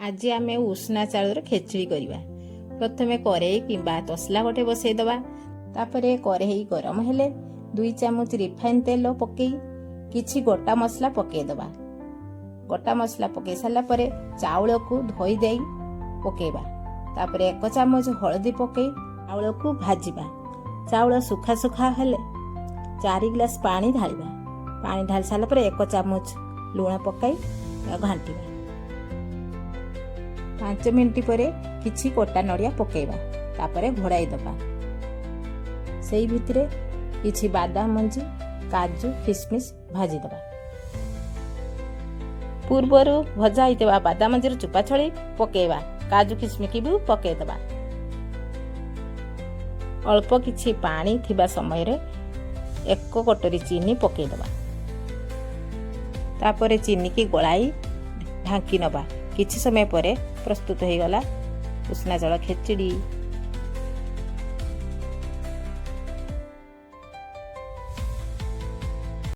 आज आम उष्णा चाउर खेचुड़ी करवा। प्रथमे कड़े किंबा तसला गोटे बसईदबा। तापरे कड़े गरम हेले 2 चामच रिफाइन तेल पकई किछि गोटा मसला पकईदबा। गोटा मसला पकई सारा परे चाउल को धोई देई पकेबा। तापरे 1 चामच हळदी पकई चाउल को भाजिबा। चाउल सुखा सुखा हेले 4 गिलास पानी ढालिबा। पानी ढाल सारा परे 1 चामच लूण पकई घांटिबा। 5 मिनिट पर किछि कोटा नड़िया पकेबा। तापरे घोड़ाई दबा। सेई भितरे किछि बादाम मंजी काजू किशमिश भाजी दबा। पूर्वरु भजा होइतबा बादाम मंजीर चुपा छड़ी पकेबा। काजू किशमिश की भी पके दबा। अल्प किछि पानी थिबा समय रे 1 कटोरी चीनी पके दबा। तापरे चीनी की गोलाई ढांकी नबा। किछि समय पर प्रस्तुत हो गला उष्णा चाउर खेचुड़ी।